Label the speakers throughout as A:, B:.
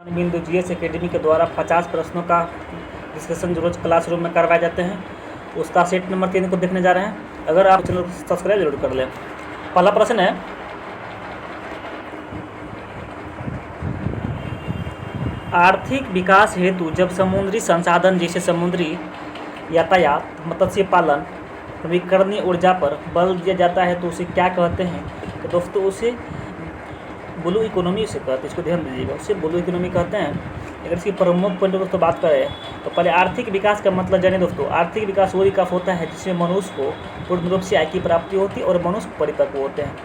A: बिंदु GS academy के द्वारा 50 प्रश्नों का डिस्कशन जो रोज क्लासरूम में करवाए जाते हैं, उसका सेट नंबर 3 को देखने जा रहे हैं। अगर आप चैनल को सब्सक्राइब जरूर कर लें। पहला प्रश्न है, आर्थिक विकास हेतु जब समुद्री संसाधन जैसे समुद्री यातायात, मत्स्य पालन, नवीकरणीय ऊर्जा पर बल दिया जाता है तो उसे क्या कहते हैं? तो दोस्तों उसे ब्लू इकोनॉमी से कहते हैं। इसको ध्यान दीजिएगा, उसे ब्लू इकोनॉमी कहते हैं। अगर इसकी प्रमुख पॉइंट दोस्तों बात करें तो पहले आर्थिक विकास का मतलब जाने दोस्तों। आर्थिक विकास वो विकास होता है जिसमें मनुष्य को पूर्ण रूप से आय की प्राप्ति होती है और मनुष्य परिपक्व होते हैं।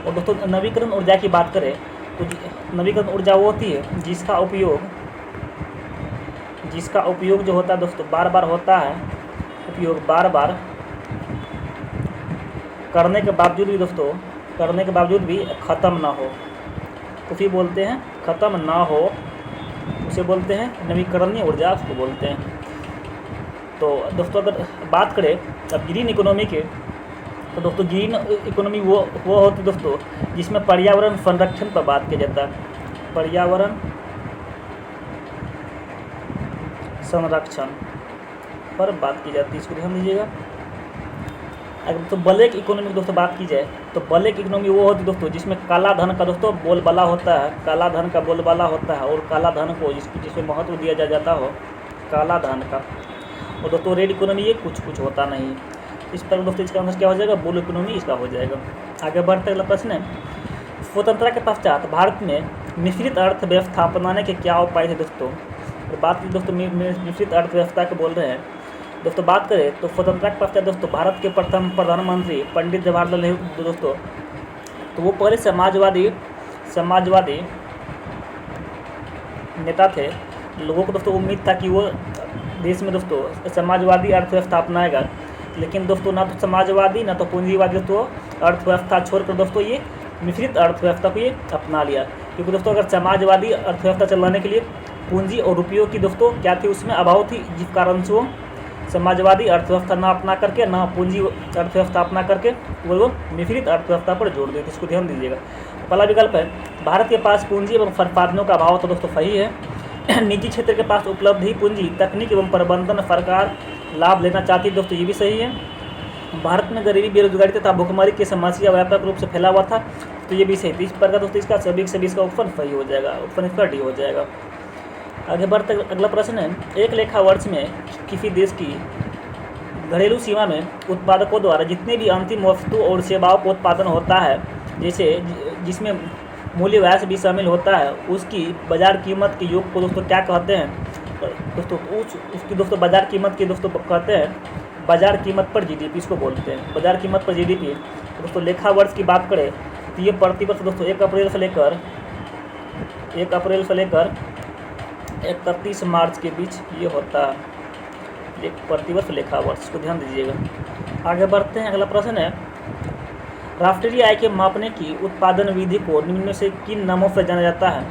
A: और दोस्तों नवीकरण ऊर्जा की बात करें तो नवीकरण ऊर्जा वो होती है जिसका उपयोग जो होता है दोस्तों बार बार होता है, उपयोग बार बार करने के बावजूद भी ख़त्म ना हो, उसे बोलते हैं ख़त्म ना हो, उसे बोलते हैं नवीकरणीय ऊर्जा, उसको बोलते हैं। तो दोस्तों अगर बात करें अब ग्रीन इकोनॉमी के, तो दोस्तों ग्रीन इकोनॉमी वो होती है दोस्तों जिसमें पर्यावरण संरक्षण पर बात किया जाता है। पर्यावरण संरक्षण पर बात की जाती है, इसको ध्यान दीजिएगा। अगर तो ब्लैक इकोनॉमी की दोस्तों बात की जाए तो ब्लैक इकोनॉमी वो होती है दोस्तों जिसमें काला धन का दोस्तों बोलबाला होता है, काला धन का बोलबाला होता है और काला धन को जिसमें महत्व दिया जाता हो काला धन का। और दोस्तों रेड इकोनॉमी ये कुछ होता नहीं। इस पर दोस्तों इसका आंसर क्या हो जाएगा? ब्लू इकोनॉमी इसका हो जाएगा। आगे बढ़ते अगला प्रश्न है, स्वतंत्रता के पश्चात भारत में मिश्रित अर्थव्यवस्था अपनाने के क्या उपाय थे दोस्तों? और बात की दोस्तों मिश्रित अर्थव्यवस्था के बोल रहे हैं दोस्तों। बात करें तो स्वतंत्रता के पश्चात दोस्तों भारत के प्रथम प्रधानमंत्री पंडित जवाहरलाल नेहरू दोस्तों, तो वो पहले समाजवादी नेता थे। लोगों को दोस्तों उम्मीद था कि वो देश में दोस्तों समाजवादी अर्थव्यवस्था अपनाएगा, लेकिन दोस्तों ना तो समाजवादी ना तो पूंजीवादी दोस्तों अर्थव्यवस्था छोड़कर दोस्तों ये मिश्रित अर्थव्यवस्था को ये अपना लिया। क्योंकि दोस्तों अगर समाजवादी अर्थव्यवस्था चलाने के लिए पूंजी और रुपयों की दोस्तों क्या थी, उसमें अभाव थी, जिस कारण से वो समाजवादी अर्थव्यवस्था ना अपना करके ना पूंजी अर्थव्यवस्था अपना करके वो मिश्रित अर्थव्यवस्था पर जोड़ देते। इसको ध्यान दीजिएगा। पहला विकल्प है भारत के पास पूंजी एवं संसाधनों का अभाव, तो दोस्तों सही है। निजी क्षेत्र के पास उपलब्ध ही पूंजी, तकनीक एवं प्रबंधन सरकार लाभ लेना चाहती है, दोस्तों ये भी सही है। भारत में गरीबी, बेरोजगारी तथा भुखमरी की समस्या व्यापक रूप से फैला हुआ था, तो ये भी सही। तो इस प्रकार दोस्तों इसका सभी इसका ऑप्शन सही हो जाएगा, ऑप्शन इसका डी हो जाएगा। आगे बढ़ते अगला प्रश्न है, एक लेखा वर्ष में किसी देश की घरेलू सीमा में उत्पादकों द्वारा जितने भी अंतिम वस्तु और सेवाओं का उत्पादन होता है, जैसे जिसमें मूल्य ह्रास भी शामिल होता है, उसकी बाजार कीमत के योग को दोस्तों क्या कहते हैं? दोस्तों उसकी दोस्तों बाजार कीमत की दोस्तों कहते हैं बाजार कीमत पर जीडीपी, इसको बोलते हैं बाजार कीमत पर जीडीपी। दोस्तों लेखा वर्ष की बात करें तो ये प्रतिवर्ष दोस्तों 1 अप्रैल से लेकर 31 मार्च के बीच ये होता है, एक प्रतिवर्ष लेखा वर्ष को ध्यान दीजिएगा। आगे बढ़ते हैं अगला प्रश्न है, राष्ट्रीय आय के मापने की उत्पादन विधि को निम्न में से किन नामों से जाना जाता है?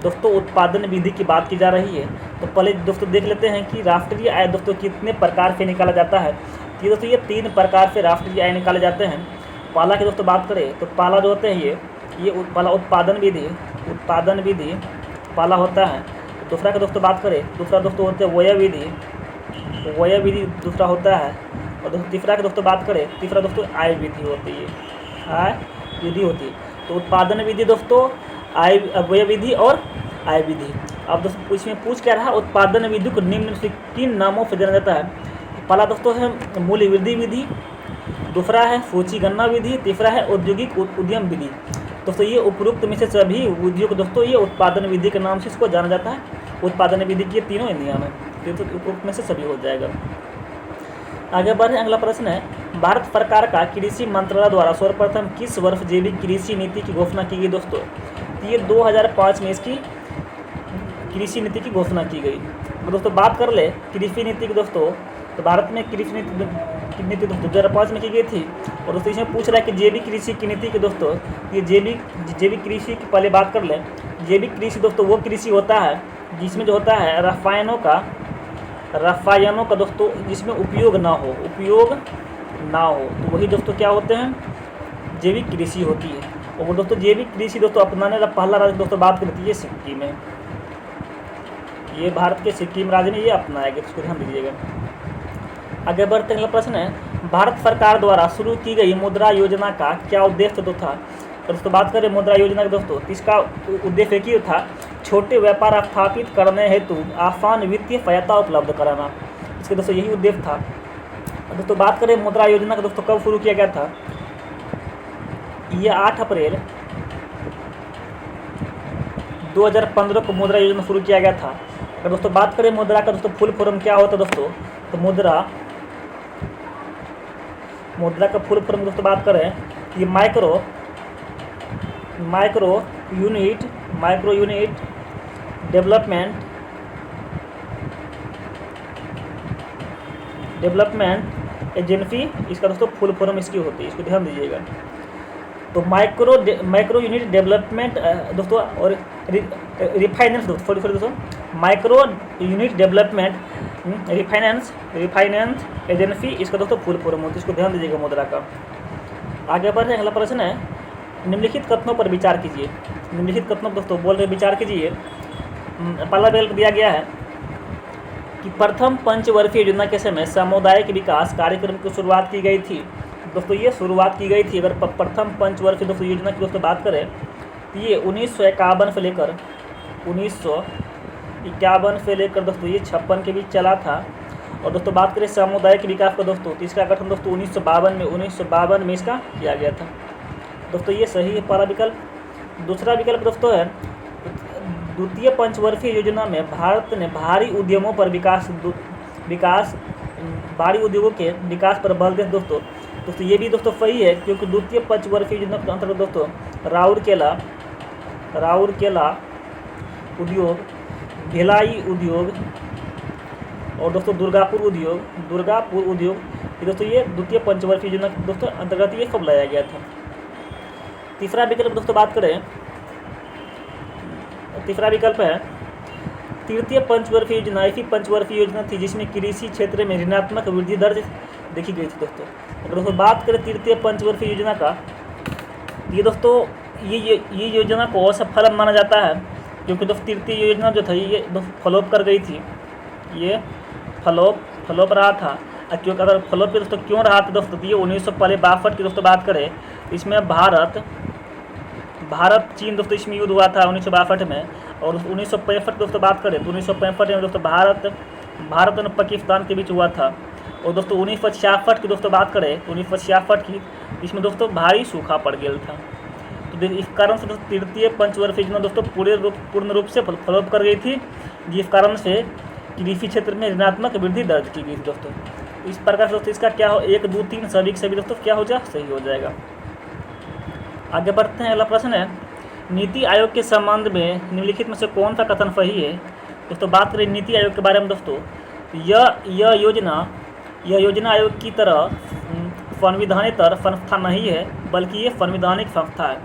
A: दोस्तों उत्पादन विधि की बात की जा रही है, तो पहले दोस्तों देख लेते हैं कि राष्ट्रीय आय दोस्तों कितने प्रकार से निकाला जाता है। कि दोस्तों ये 3 प्रकार से राष्ट्रीय आय निकाले जाते हैं। पहला की दोस्तों बात करें तो पहला जो होते हैं ये पहला उत्पादन विधि पहला होता है। दूसरा की दोस्तों बात करें, दूसरा दोस्तों होते हैं व्यय विधि दूसरा होता है। और दोस्तों तीसरा की दोस्तों बात करें, तीसरा दोस्तों आय विधि होती है, आय विधि होती है। तो उत्पादन विधि दोस्तों, व्यय विधि और आय विधि। अब दोस्तों इसमें पूछ क्या रहा, उत्पादन विधि को निम्न से किन नामों से जाना जाता है? पहला दोस्तों है मूल्य वृद्धि विधि, दूसरा है सूची गणना विधि, तीसरा है औद्योगिक उद्यम विधि। दोस्तों ये उपरोक्त में से सभी विधियों को दोस्तों ये उत्पादन विधि के नाम से इसको जाना जाता है। उत्पादन विधि की तीनों नियम है, तो उपरोक्त में से सभी हो जाएगा। आगे बढ़े अगला प्रश्न है, भारत सरकार का कृषि मंत्रालय द्वारा सर्वप्रथम किस वर्ष जैविक कृषि नीति की घोषणा की गई? दोस्तों ये 2005 में इसकी कृषि नीति की घोषणा की गई। तो दोस्तों बात कर ले कृषि नीति की दोस्तों, तो भारत में कृषि नीति 2005 में की गई थी। और दोस्तों इसमें पूछ रहा है कि जैविक कृषि की नीति के दोस्तों, ये जैविक कृषि की पहले बात कर ले। जैविक कृषि दोस्तों वो कृषि होता है जिसमें जो होता है रसायनों का दोस्तों जिसमें उपयोग ना हो, तो वही दोस्तों क्या होते हैं, जैविक कृषि होती है। और वो दोस्तों जैविक कृषि दोस्तों अपनाने का पहला राज्य दोस्तों बात करती है सिक्किम में। ये भारत के सिक्किम राज्य ने ये अपनाया गया, इसको ध्यान दीजिएगा। आगे बढ़ते हैं, अगला प्रश्न है भारत सरकार द्वारा शुरू की गई मुद्रा योजना का क्या उद्देश्य तो था। तो दोस्तों बात करें मुद्रा योजना का दोस्तों, तो इसका उद्देश्य एक ही था, छोटे व्यापार स्थापित करने हेतु आसान वित्तीय सहायता उपलब्ध कराना, इसके दोस्तों यही उद्देश्य था। दोस्तों बात करें मुद्रा योजना का दोस्तों कब शुरू किया गया था, ये 8 अप्रैल 2015 को मुद्रा योजना शुरू किया गया था। अगर दोस्तों बात करें मुद्रा का दोस्तों फुल फॉर्म क्या होता है दोस्तों, तो मुद्रा का फुल फॉर्म दोस्तों बात करें, ये माइक्रो यूनिट डेवलपमेंट एजेंसी, इसका दोस्तों फुल फॉर्म इसकी होती है, इसको ध्यान दीजिएगा। तो माइक्रो यूनिट डेवलपमेंट दोस्तों और रिफाइनेंस दोस्तों micro unit development refinance agency, इसका दोस्तों फुल फॉर्म होती है, इसको ध्यान दीजिएगा मुद्रा का। आगे बढ़ते हैं, अगला प्रश्न है निम्नलिखित कथनों पर विचार कीजिए। निम्नलिखित कथनों दोस्तों बोल रहे विचार कीजिए। पहला विकल्प दिया गया है कि प्रथम पंचवर्षीय योजना के समय सामुदायिक विकास कार्यक्रम की शुरुआत की गई थी। दोस्तों ये शुरुआत की गई थी, अगर प्रथम पंचवर्षीय दोस्तों योजना की दोस्तों बात करें तो ये 1951 से लेकर 1951 से लेकर दोस्तों ये 56 के बीच चला था। और दोस्तों बात करें सामुदायिक विकास का दोस्तों, तो इसका गठन दोस्तों 1952 में इसका किया गया था। दोस्तों ये सही है पहला विकल्प। दूसरा विकल्प दोस्तों है द्वितीय पंचवर्षीय योजना में भारत ने भारी उद्यमों पर भारी उद्योगों के विकास पर बल दिया दोस्तों ये भी दोस्तों सही है, क्योंकि द्वितीय पंचवर्षीय योजना के अंतर्गत दोस्तों राउरकेला उद्योग, भिलाई उद्योग और दोस्तों दुर्गापुर उद्योग ये दोस्तों ये द्वितीय पंचवर्षीय योजना के दोस्तों अंतर्गत ये सब लाया गया था। तीसरा विकल्प दोस्तों बात करें, तीसरा विकल्प है तृतीय पंचवर्षीय योजना ऐसी पंचवर्षीय योजना थी जिसमें कृषि क्षेत्र में ऋणात्मक वृद्धि दर देखी गई थी दोस्तों। अगर दोस्तों बात करें तृतीय पंचवर्षीय योजना का, ये दोस्तों ये योजना को असफल माना जाता है, क्योंकि दोस्तों तृतीय योजना जो था ये फ्लॉप कर गई थी, ये फ्लॉप रहा था। क्योंकि अगर फ्लॉप पे दोस्तों क्यों रहा था दोस्तों, तो ये 1962 की दोस्तों बात करें, इसमें भारत चीन दोस्तों इसमें युद्ध हुआ था 1962 में। और 1965 दोस्तों बात करें तो 1965 में दोस्तों भारत और पाकिस्तान के बीच हुआ था। और दोस्तों 1966 की दोस्तों बात करें तो 1966 की इसमें दोस्तों भारी सूखा पड़ गया था। तो इस कारण से दोस्तों तृतीय पंचवर्षीय योजना दोस्तों पूर्ण रूप से फ्लॉप कर गई थी, जिस कारण से कृषि क्षेत्र में ऋणात्मक वृद्धि दर्ज की गई थी दोस्तों। इस प्रकार से दोस्तों इसका क्या हो 1, 2, 3 सभी दोस्तों क्या हो जाए सही हो जाएगा। आगे बढ़ते हैं, अगला प्रश्न है नीति आयोग के संबंध में निम्नलिखित में से कौन सा कथन सही है। दोस्तों बात करें नीति आयोग के बारे में दोस्तों, यह योजना आयोग की तरह संविधानेतर संस्था नहीं है, बल्कि ये संवैधानिक संस्था है।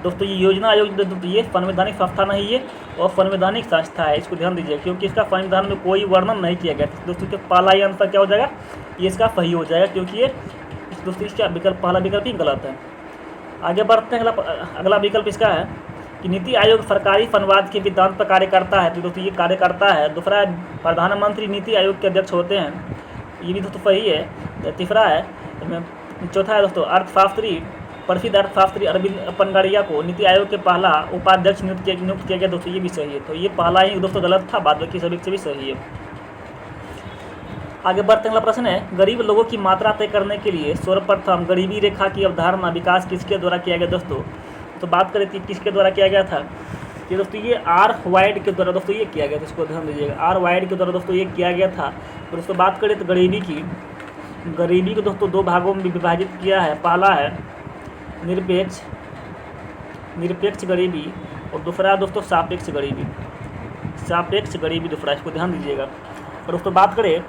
A: दोस्तों ये योजना आयोग ये संवैधानिक संस्था नहीं है और संवैधानिक संस्था है, इसको ध्यान दीजिए, क्योंकि इसका संविधान में कोई वर्णन नहीं किया गया। दोस्तों इसका पहला ही आंसर क्या हो जाएगा, ये इसका सही हो जाएगा, क्योंकि ये दोस्तों इसका पहला विकल्प ही गलत है। आगे बढ़ते हैं, अगला विकल्प इसका है कि नीति आयोग सरकारी संवाद के सिद्धांत पर कार्य करता है। तो दोस्तों ये कार्य करता है। दूसरा है प्रधानमंत्री नीति आयोग के अध्यक्ष होते हैं, ये भी दोस्तों सही है। तीसरा है, चौथा है दोस्तों प्रसिद्ध अर्थशास्त्री अरविंद पनगड़िया को नीति आयोग के पहला उपाध्यक्ष नियुक्त किया गया दोस्तों, ये भी सही है। तो ये पहला ही दोस्तों गलत था, बाद बाकी सभी से भी सही है। आगे बढ़ते अगला प्रश्न है गरीब लोगों की मात्रा तय करने के लिए सर्वप्रथम गरीबी रेखा की अवधारणा विकास किसके द्वारा किया गया दोस्तों। तो बात करें कि किसके द्वारा किया गया था, ये दोस्तों ये आर वाइड के द्वारा दोस्तों ये किया गया था, इसको ध्यान दीजिएगा, आर वाइड के द्वारा दोस्तों ये किया गया था। तो दोस्तों बात करें तो गरीबी को दोस्तों 2 भागों में विभाजित किया है। पहला है निरपेक्ष गरीबी और दूसरा दोस्तों सापेक्ष गरीबी दूसरा, इसको ध्यान दीजिएगा। और दोस्तों बात करें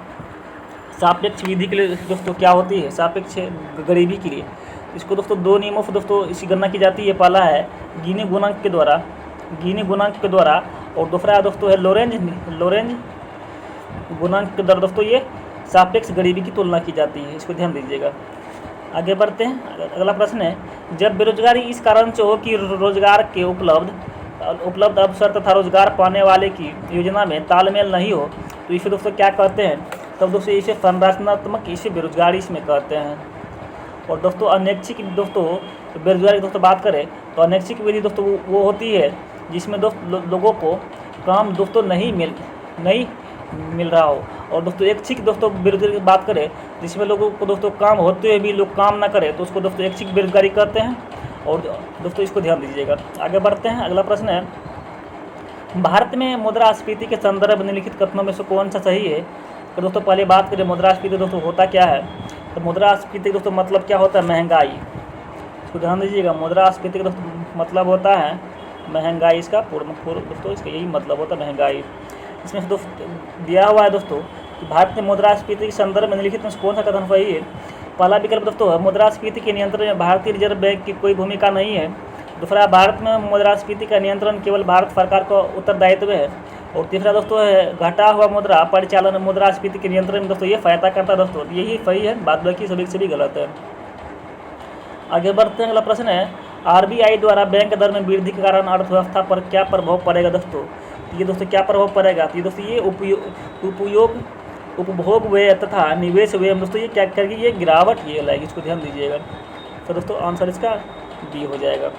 A: सापेक्ष विधि के लिए दोस्तों क्या होती है, सापेक्ष गरीबी के लिए इसको दोस्तों 2 नियमों से दोस्तों इसकी गणना की जाती है। पहला है गिनी गुणांक के द्वारा और दूसरा है दोस्तों है लोरेंज गुणांक के द्वारा दोस्तों ये सापेक्ष गरीबी की तुलना की जाती है, इसको ध्यान दीजिएगा। आगे बढ़ते हैं, अगला प्रश्न है जब बेरोजगारी इस कारण से हो कि रोजगार के उपलब्ध उपलब्ध अवसर तथा रोजगार पाने वाले की योजना में तालमेल नहीं हो तो इसे दोस्तों क्या कहते हैं? तब दोस्तों इसे संरचनात्मक इसे बेरोजगारी इसमें कहते हैं। और दोस्तों अनैच्छिक दोस्तों बेरोजगारी दोस्तों बात करें तो अनैच्छिक विधि दोस्तों वो होती है जिसमें लोगों को काम दोस्तों नहीं मिल रहा हो। और दोस्तों ऐच्छिक दोस्तों बेरोजगारी की बात करें जिसमें लोगों को दोस्तों काम होते हुए भी लोग काम ना करें तो उसको दोस्तों ऐच्छिक बेरोजगारी कहते हैं। और दोस्तों इसको ध्यान दीजिएगा। आगे बढ़ते हैं, अगला प्रश्न है, भारत में मुद्रास्फीति के संदर्भ निम्नलिखित कथनों में से कौन सा सही है? तो दोस्तों पहले बात करें मुद्रास्फीति दोस्तों होता क्या है। तो मुद्रास्फीति दोस्तों मतलब क्या होता है? महंगाई। इसको ध्यान दीजिएगा, मुद्रास्फीति का दोस्तों मतलब होता है महंगाई। इसका पूर्ण दोस्तों इसका यही मतलब होता है महंगाई। इसमें से दोस्तों दिया हुआ है दोस्तों कि भारत में मुद्रास्फीति के संदर्भ में निम्नलिखित में कौन सा कथन सही है? पहला विकल्प दोस्तों है मुद्रास्फीति के नियंत्रण में भारतीय रिजर्व बैंक की कोई भूमिका नहीं है। दूसरा, भारत में मुद्रास्फीति का नियंत्रण केवल भारत सरकार का उत्तरदायित्व है। और तीसरा दोस्तों है घटा हुआ मुद्रा परिचालन मुद्रास्फीति के नियंत्रण में दोस्तों ये सहायता करता है। दोस्तों यही सही है, बाद बाकी सभी गलत है। आगे बढ़ते हैं, अगला प्रश्न है, आरबीआई द्वारा बैंक दर में वृद्धि के कारण अर्थव्यवस्था पर क्या प्रभाव पड़ेगा? दोस्तों ये दोस्तों क्या प्रभाव पड़ेगा? तो ये दोस्तों ये उपभोग व्यय तथा निवेश व्यय में दोस्तों ये क्या करेगी? ये गिरावट ये लाएगी। इसको ध्यान दीजिएगा। तो दोस्तों आंसर इसका बी हो जाएगा।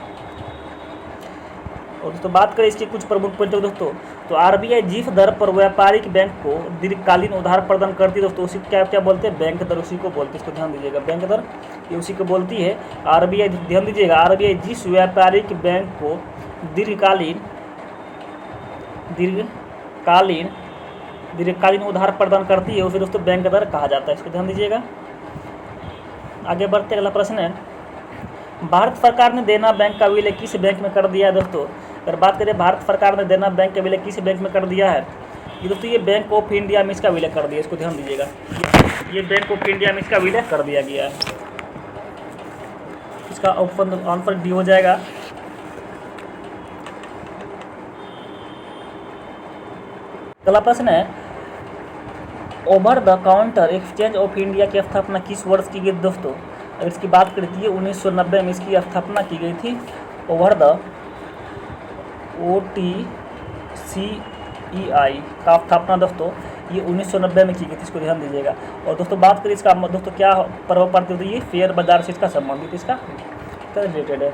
A: और दोस्तों बात करें इसके कुछ प्रमुख पॉइंट दोस्तों, तो आरबीआई जिस दर पर व्यापारिक बैंक को दीर्घकालीन उधार प्रदान करती है दोस्तों उसी क्या क्या बोलते हैं? बैंक दर, उसी को बोलते हैं। इसको ध्यान दीजिएगा, बैंक दर ये उसी को बोलती है आरबीआई। ध्यान दीजिएगा, आरबीआई जिस व्यापारिक बैंक को दीर्घकालीन उधार प्रदान करती है उसे दोस्तों बैंक दर कहा जाता है। इसको ध्यान दीजिएगा। आगे बढ़ते अगला प्रश्न है, भारत सरकार ने देना बैंक का विलय किस बैंक में कर दिया है? दोस्तों अगर बात करें भारत सरकार ने देना बैंक का विलय किस बैंक में कर दिया है? ये दोस्तों ये बैंक ऑफ इंडिया में इसका विलय कर दिया। इसको ध्यान दीजिएगा, ये बैंक ऑफ इंडिया में इसका विलय कर दिया गया है। इसका ऑप्शन आंसर डी हो जाएगा। अगला प्रश्न है, over the counter exchange of India की स्थापना किस वर्ष की गई? दोस्तों अगर इसकी बात करें तो ये 1990 में इसकी स्थापना की गई थी। ओवर द OTCEI का स्थापना दोस्तों ये 1990 में की गई थी। इसको ध्यान दीजिएगा। और दोस्तों बात करें इसका दोस्तों क्या प्रभाव पड़ती है? तो ये शेयर बाजार से इसका संबंधित इसका रिलेटेड है।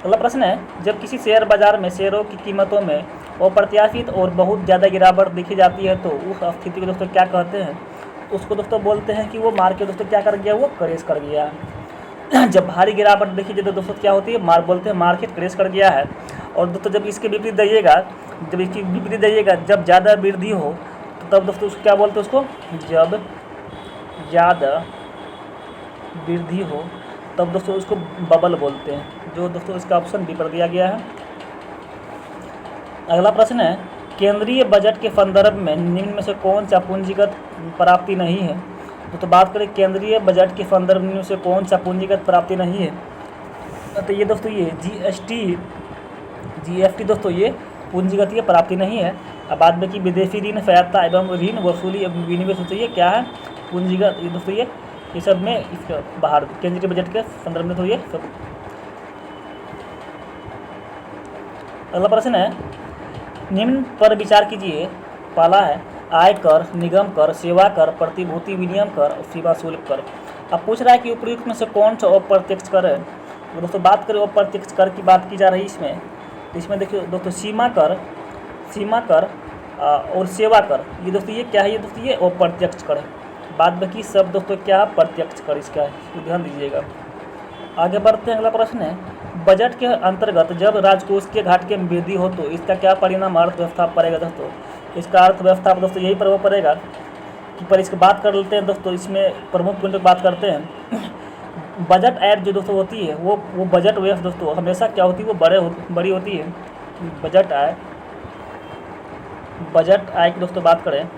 A: अगला प्रश्न है, जब किसी शेयर बाजार में शेयरों की कीमतों में अप्रत्याशित और बहुत ज़्यादा गिरावट देखी जाती है तो उस स्थिति को दोस्तों क्या कहते हैं? उसको दोस्तों बोलते हैं कि वो मार्केट दोस्तों क्या कर गया? वो क्रैश कर गया। जब भारी गिरावट देखी जाए तो दोस्तों क्या होती है? बोलते हैं मार्केट क्रैश कर गया है। और दोस्तों जब इसके विपरीत जाइएगा, जब ज़्यादा वृद्धि हो तो तब दोस्तों उसको क्या बोलते हैं? उसको जब ज़्यादा वृद्धि हो तब दोस्तों उसको बबल बोलते हैं, जो दोस्तों इसका ऑप्शन बी पर दिया गया है। अगला प्रश्न है, केंद्रीय बजट के संदर्भ में निम्न में से कौन सा पूंजीगत प्राप्ति नहीं है? तो बात करें केंद्रीय बजट के संदर्भ में से कौन सा पूंजीगत प्राप्ति नहीं है? तो ये दोस्तों ये GST दोस्तों ये पूंजीगत ये प्राप्ति नहीं है। अब बाद में कि विदेशी ऋण सहायता एवं ऋण वसूली विनिवेश होता है, ये क्या है? पूंजीगत। ये दोस्तों ये सब में इसका बाहर केंद्रीय बजट के संदर्भ में तो ये सब। अगला प्रश्न है, निम्न पर विचार कीजिए। पहला है आयकर, निगम कर, सेवा कर, प्रतिभूति विनिमय कर और सीमा शुल्क कर। अब पूछ रहा है कि उपयुक्त में से कौन सा अप्रत्यक्ष कर है? तो दोस्तों बात करें अप्रत्यक्ष कर की बात की जा रही है इसमें देखिए दोस्तों सीमा कर और सेवा कर, ये दोस्तों ये क्या है? ये दोस्तों ये अप्रत्यक्ष कर है। बाद बाकी सब दोस्तों क्या है? प्रत्यक्ष कर इसका है। तो ध्यान दीजिएगा। आगे बढ़ते हैं, अगला प्रश्न है, बजट के अंतर्गत जब राजकोष के घाटे में वृद्धि हो तो इसका क्या परिणाम अर्थव्यवस्था पर पड़ेगा? दोस्तों इसका अर्थव्यवस्था पर दोस्तों यही प्रभाव पड़ेगा कि पर इसकी बात कर लेते हैं दोस्तों। इसमें प्रमुख पॉइंट की बात करते हैं। बजट आय जो दोस्तों होती है वो बजट व्यय दोस्तों हमेशा क्या होती है? वो बड़ी होती है। बजट आय की दोस्तों बात करें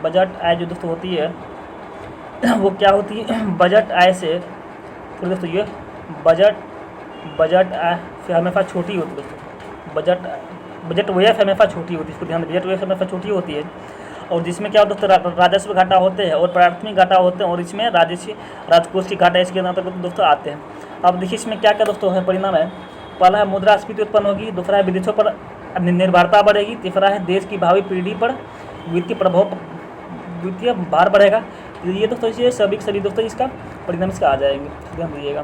A: बजट आय जो दोस्तों होती है वो क्या होती है? बजट आय से फिर दोस्तों ये बजट आय से हमेशा छोटी होती है दोस्तों। बजट व्यय से हमेशा छोटी होती है। इसको ध्यान, बजट व्यय से हमेशा छोटी होती है। और जिसमें क्या होता है दोस्तों राजस्व घाटा होते हैं और प्राथमिक घाटा होते हैं, और इसमें राजकोषीय घाटा इसके अंतर्गत दोस्तों आते हैं। अब देखिए इसमें क्या क्या दोस्तों है परिणाम है। पहला है मुद्रास्फीति उत्पन्न होगी, दूसरा है विदेशों पर निर्भरता बढ़ेगी, तीसरा है देश की भावी पीढ़ी पर वित्तीय भार बढ़ेगा। ये दोस्तों ये सभी दोस्तों इसका परिणाम इसका आ जाएंगे, ध्यान दीजिएगा।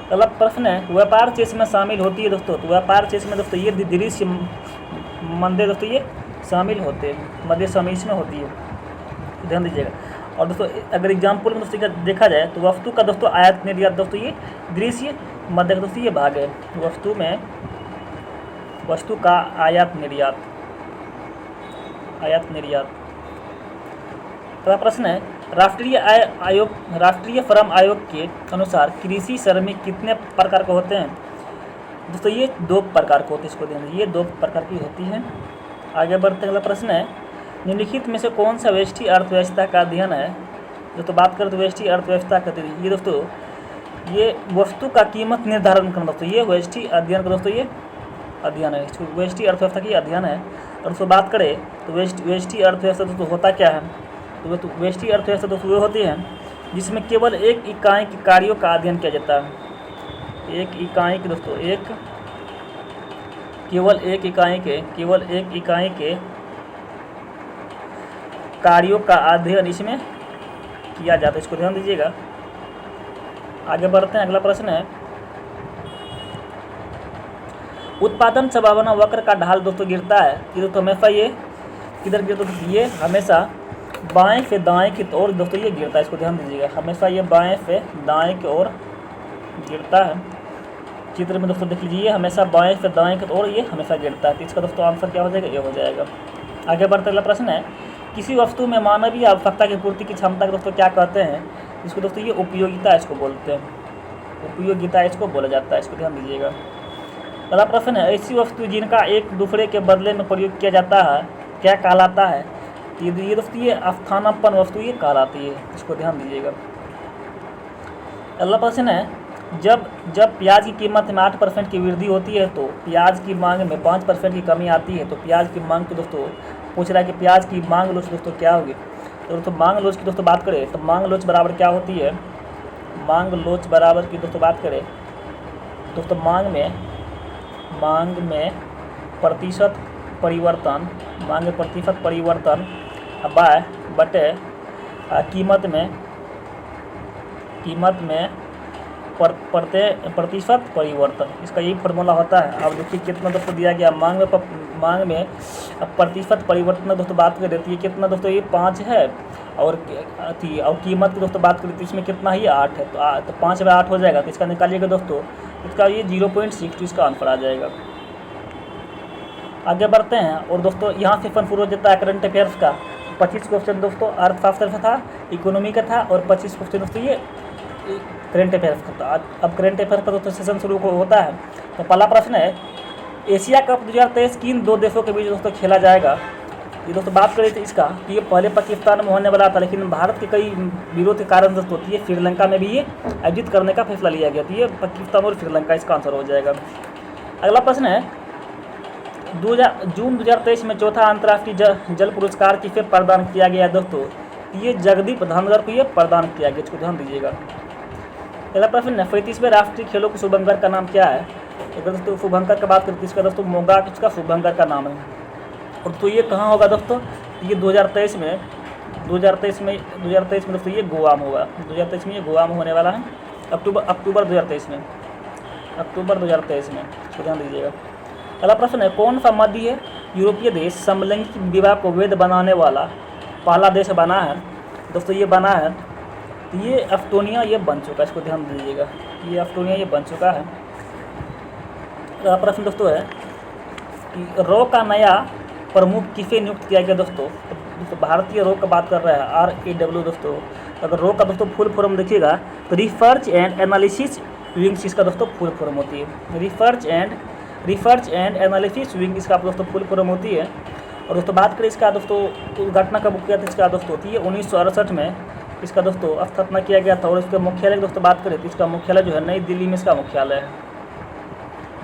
A: अगला प्रश्न है व्यापार चेस में शामिल होती है दोस्तों, तो व्यापार चेस में दोस्तों ये दृश्य मंदे दोस्तों ये शामिल होते हैं, मध्य समय इसमें होती है, ध्यान दीजिएगा। और दोस्तों अगर एग्जाम्पल में दोस्तों देखा जाए तो वस्तु का दोस्तों आयात निर्यात दोस्तों ये दृश्य मध्य दोस्तों ये भाग है, वस्तु का आयात निर्यात। अगला प्रश्न है राष्ट्रीय श्रम आयोग के अनुसार कृषि श्रमिक कितने प्रकार के होते हैं। दोस्तों ये 2 प्रकार के होते हैं, इसको ध्यान दीजिए, ये 2 प्रकार की होती हैं। आगे बढ़ते अगला प्रश्न है निम्नलिखित में से कौन सा व्यष्टि अर्थव्यवस्था का अध्ययन है। दोस्तों बात करें तो व्यष्टि अर्थव्यवस्था का ये दोस्तों ये वस्तु का कीमत निर्धारण करना दोस्तों ये व्यष्टि अध्ययन का दोस्तों ये अध्ययन है, व्यष्टि अर्थव्यवस्था की अध्ययन है। और उसको बात करें तो व्यष्टि अर्थव्यवस्था दोस्तों होता क्या है, तो व्यष्टि अर्थव्यवस्था दोस्तों वो होती है जिसमें केवल एक इकाई के कार्यों का अध्ययन किया जाता है। एक इकाई के दोस्तों केवल एक इकाई के कार्यों का अध्ययन इसमें किया जाता है, इसको ध्यान दीजिएगा। आगे बढ़ते हैं, अगला प्रश्न है उत्पादन संभावना वक्र का ढाल दोस्तों गिरता है, ये दोस्तों हमेशा ये किधर गिरता है, ये हमेशा बाएं से दाएं की ओर दोस्तों ये गिरता है, इसको ध्यान दीजिएगा। हमेशा ये बाएं से दाएं की ओर गिरता है। चित्र में दोस्तों देख लीजिए हमेशा बाएं से दाएं की ओर ये हमेशा गिरता है, तो इसका दोस्तों आंसर क्या हो जाएगा, ये हो जाएगा। आगे बढ़ते अगला प्रश्न है किसी वस्तु में मानवीय आवश्यकता की पूर्ति की क्षमता को दोस्तों क्या कहते हैं। इसको दोस्तों ये उपयोगिता इसको बोलते हैं, उपयोगिता इसको बोला जाता है, इसको ध्यान दीजिएगा। अगला प्रश्न है ऐसी वस्तु जिनका एक दूसरे के बदले में प्रयोग किया जाता है क्या कहलाता है। ये दोस्तों ये स्थानापन्न वस्तु ये कहलाती है, इसको ध्यान दीजिएगा। अगला प्रश्न है जब प्याज की कीमत में 8% की वृद्धि होती है तो प्याज की मांग में 5% की कमी आती है, तो प्याज की मांग को दोस्तों पूछ रहा है कि प्याज की मांग लोच दोस्तों क्या होगी। तो दोस्तों मांग लोच की दोस्तों बात करें तो मांग लोच बराबर क्या होती है, मांग लोच बराबर की दोस्तों बात करें दोस्तों मांग में प्रतिशत परिवर्तन बाय बटे कीमत में प्रतिशत परिवर्तन, इसका यही फार्मूला होता है। अब देखिए कितना दोस्तों दिया गया मांग में प्रतिशत परिवर्तन दोस्तों बात कर देती है कितना दोस्तों ये 5 है, और कीमत की दोस्तों बात करें तो इसमें कितना ही 8 है, तो 5/8 हो जाएगा, तो इसका निकालिएगा दोस्तों, इसका ये 0.62 इसका आंसर आ जाएगा। आगे बढ़ते हैं और दोस्तों यहाँ से फन शुरू हो जाता है करंट अफेयर्स का। 25 क्वेश्चन दोस्तों अर्थशास्त्र का था, इकोनॉमी का था, और 25 क्वेश्चन दोस्तों ये करंट अफेयर्स का था। अब करंट अफेयर्स का दोस्तों सेशन शुरू होता है। तो पहला प्रश्न है एशिया कप 2023 किन 2 देशों के बीच दोस्तों खेला जाएगा। ये दोस्तों बात करें तो इसका तो ये पहले पाकिस्तान में होने वाला था, लेकिन भारत के कई विरोध के कारण दोस्तों ये श्रीलंका में भी ये आयोजित करने का फैसला लिया गया, तो ये पाकिस्तान और श्रीलंका इसका आंसर हो जाएगा। अगला प्रश्न है जून 2023 में चौथा अंतर्राष्ट्रीय जल पुरस्कार किसे प्रदान किया गया दोस्तों, ये जगदीप धनगर को ये प्रदान किया गया, इसको ध्यान दीजिएगा। अगला प्रश्न है 35वें राष्ट्रीय खेलों के शुभंकर का नाम क्या है। अगर दोस्तों शुभंकर का बात करते इसका दोस्तों मोगा किसका शुभंकर का नाम है, और तो ये कहाँ होगा दोस्तों, ये 2023 में दोस्तों ये गोवा में होगा। 2023 में ये गोवा में होने वाला है, अक्टूबर 2023 में, इसको ध्यान दीजिएगा। अगला प्रश्न है कौन सा मध्य यूरोपीय देश समलैंगिक विवाह को वैध बनाने वाला पहला देश बना है दोस्तों, ये बना है तो ये एस्टोनिया ये बन चुका है, इसको ध्यान दीजिएगा, ये एस्टोनिया ये बन चुका है। अगला प्रश्न दोस्तों है कि रॉ का नया प्रमुख किसे नियुक्त किया गया दोस्तों, तो भारतीय रॉ का बात कर रहा है RAW दोस्तों। अगर रॉ का दोस्तों फुल फॉर्म देखिएगा तो रिसर्च एंड एनालिसिस विंग इसका दोस्तों फुल फॉर्म होती है, रिसर्च एंड एनालिसिस विंग इसका दोस्तों फुल फॉर्म होती है। और दोस्तों बात करें इसका दोस्तों घटना कब किया था इसका दोस्तों, तो ये 1968 में इसका दोस्तों स्थापना किया गया था। और इसके मुख्यालय की दोस्तों बात करें तो इसका मुख्यालय जो है नई दिल्ली में इसका मुख्यालय है,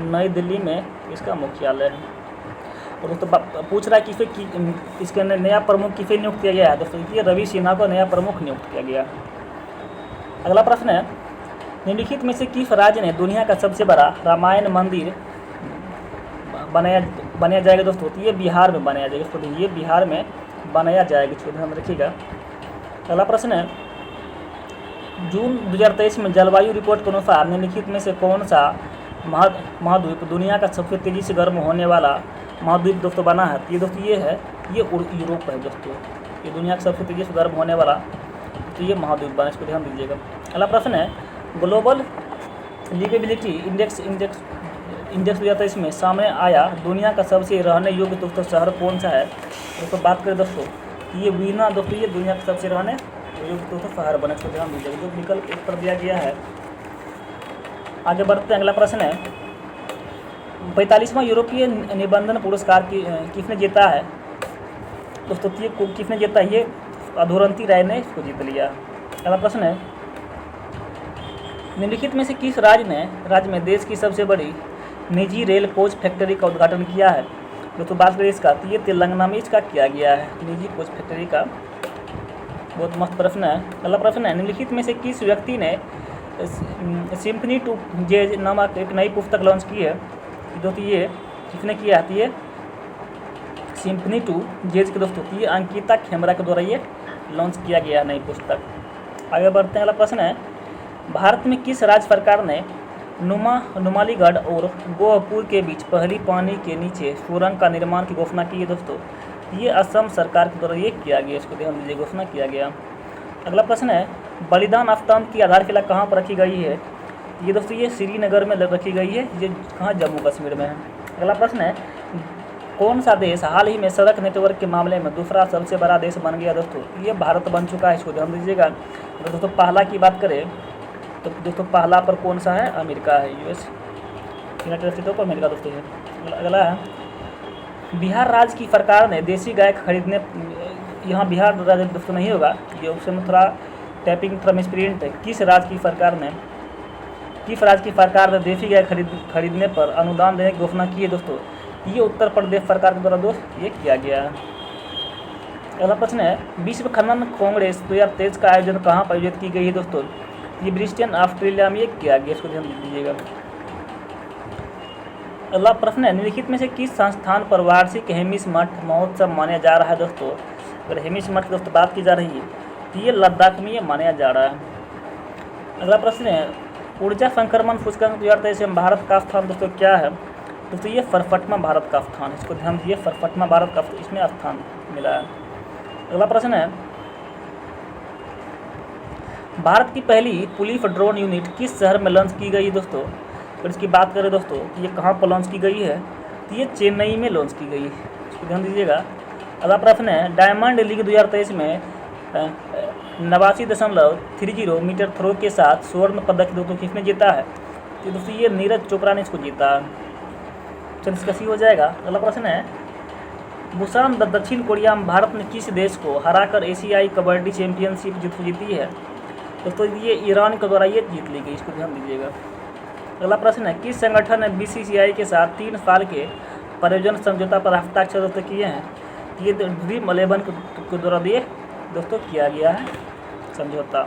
A: नई दिल्ली में इसका मुख्यालय है। और दोस्तों पूछ रहा है इसके नया प्रमुख किसे नियुक्त किया गया है। दोस्तों ये रवि सिन्हा को नया प्रमुख नियुक्त किया गया। अगला प्रश्न है, निम्नलिखित में से किस राज्य ने दुनिया का सबसे बड़ा रामायण मंदिर बनाया जाएगा। दोस्तों तो ये बिहार में बनाया जाएगा। दोस्तों ये बिहार में बनाया जाएगा, इसको ध्यान रखिएगा। अगला प्रश्न है, जून 2023 में जलवायु रिपोर्ट के अनुसार निम्नलिखित में से कौन सा महाद्वीप दुनिया का सबसे तेज़ी से गर्म होने वाला महाद्वीप दोस्तों बना है। ये दोस्तों ये यूरोप है। दोस्तों ये दुनिया का सबसे तेज़ी से गर्म होने वाला तो ये महाद्वीप बना, इसको ध्यान दीजिएगा। अगला प्रश्न है, ग्लोबल लिवेबिलिटी इंडेक्स 2023 में सामने आया दुनिया का सबसे रहने योग्य दोस्तों शहर कौन सा है। दोस्तों बात करें दोस्तों ये वीना दोस्तों ये दुनिया का सबसे रहने योग्य दोस्तों शहर बने, इसको ध्यान दीजिएगा। जो विकल्प एक पर दिया गया है। आगे बढ़ते हैं। अगला प्रश्न है, 45वां यूरोपीय निबंधन पुरस्कार किसने जीता है। दोस्तों ये किसने जीता, ये अधुरंती राय ने इसको जीत लिया। अगला प्रश्न है, निम्नलिखित में से किस राज्य में देश की सबसे बड़ी निजी रेल कोच फैक्ट्री का उद्घाटन किया है। दोस्तों बात करें इसका तो ये तेलंगाना में इसका किया गया है, निजी कोच फैक्ट्री का। बहुत मस्त प्रश्न है। अगला प्रश्न है, निम्नलिखित में से किस व्यक्ति ने सिम्फनी टू जेज नामक एक नई पुस्तक लॉन्च की है। दोस्तों ये किसने किया है, ये सिम्फनी टू जेज के दोस्तों ये अंकिता खेमरा के द्वारा ये लॉन्च किया गया नई पुस्तक। आगे बढ़ते हैं। अगला प्रश्न है, भारत में किस राज्य सरकार ने नुमालीगढ़ और गोहपुर के बीच पहली पानी के नीचे सुरंग का निर्माण की घोषणा की है। दोस्तों ये असम सरकार के द्वारा ये किया गया, इसको ध्यान दीजिए, घोषणा किया गया। अगला प्रश्न है, बलिदान स्तंभ की आधारशिला कहाँ पर रखी गई है। ये दोस्तों ये श्रीनगर में रखी गई है, ये कहाँ जम्मू कश्मीर में है। अगला प्रश्न है, कौन सा देश हाल ही में सड़क नेटवर्क के मामले में दूसरा सबसे बड़ा देश बन गया। दोस्तों ये भारत बन चुका है, इसको ध्यान दीजिएगा। अगर दोस्तों पहला की बात करें तो दोस्तों पहला पर कौन सा है, अमेरिका है, US, United state of America दोस्तों है। अगला है, बिहार राज्य की सरकार ने देसी गाय खरीदने, यहाँ बिहार राज्य दोस्तों नहीं होगा, ये उसमें थोड़ा टैपिंग थोड़ा मिसप्रिंट है। किस राज्य की सरकार ने देसी गाय खरीदने पर अनुदान देने की घोषणा की है। दोस्तों ये उत्तर प्रदेश सरकार के द्वारा दोस्त ये किया गया है। अगला प्रश्न है, विश्व खनन कांग्रेस 2023 का आयोजन कहाँ पर आयोजित की गई है। दोस्तों ये ब्रिस्बेन ऑस्ट्रेलिया में ये किया गया, इसको ध्यान दीजिएगा। अगला प्रश्न है, निम्नलिखित में से किस संस्थान पर वार्षिक हेमिस मठ महोत्सव माना जा रहा है। दोस्तों अगर हेमिस मठ की दोस्तों बात की जा रही है तो ये लद्दाख में ये माना जा रहा है। अगला प्रश्न है, ऊर्जा संक्रमण सूचकांक 2023 में भारत का स्थान दोस्तों क्या है। दोस्तों ये 65वां भारत का स्थान, इसको ध्यान दीजिए, 65वां भारत का इसमें स्थान मिला है। अगला प्रश्न है, भारत की पहली पुलिस ड्रोन यूनिट किस शहर में लॉन्च की गई। दोस्तों अगर इसकी बात करें दोस्तों तो ये कहाँ पर लॉन्च की गई है, तो ये चेन्नई में लॉन्च की गई है, इसको ध्यान दीजिएगा। अगला प्रश्न है, डायमंड लीग 2023 में 89.30 मीटर थ्रो के साथ स्वर्ण पदक दोस्तों किसने जीता है। तो दोस्तों ये नीरज चोपड़ा ने इसको जीता है। चलिए इसका सी हो जाएगा। अगला प्रश्न है, बुसान दक्षिण कोरिया में भारत ने किस देश को हराकर एशियाई कबड्डी चैंपियनशिप जीती है। दोस्तों ये ईरान के द्वारा ये जीत ली गई, इसको ध्यान दीजिएगा। अगला प्रश्न है, किस संगठन ने बीसीसीआई के साथ 3 साल के परियोजना समझौता पर हस्ताक्षर दोस्तों किए हैं। ये ड्रीम 11 के द्वारा दिए दोस्तों किया गया है समझौता।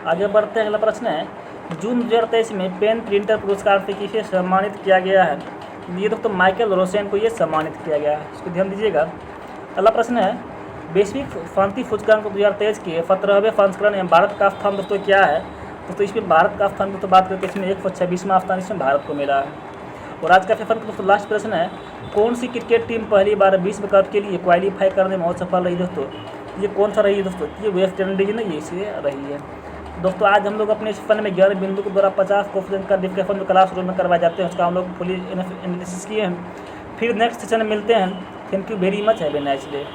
A: आगे बढ़ते हैं। अगला प्रश्न है, जून 2023 में पेन प्रिंटर पुरस्कार से किसे सम्मानित किया गया है। ये दोस्तों माइकल रोसेन को ये सम्मानित किया गया है, इसको ध्यान दीजिएगा। अगला प्रश्न है, वैश्विक शांति सूचकांक 2023 के 17वें संस्करण में भारत का स्थान दोस्तों क्या है। दोस्तों इसमें भारत का स्थान दोस्तों बात करते हैं, इसमें 126वां स्थान इसमें भारत को मिला है। और आज का सेशन का दोस्तों लास्ट प्रश्न है, कौन सी क्रिकेट टीम पहली बार विश्व कप के लिए क्वालिफाई करने में बहुत सफल रही। दोस्तों ये कौन सा रही है। दोस्तों ये वेस्ट इंडीज ने ये इसे रही है। दोस्तों आज हम लोग अपने सेशन में 11 बिंदु के द्वारा 50 क्वेश्चन का डिस्कशन जो क्लासरूम में करवाए जाते हैं उसका हम लोग फुली एनालिसिस किए हैं। फिर नेक्स्ट सेशन में मिलते हैं। Thank you very much, have a nice day.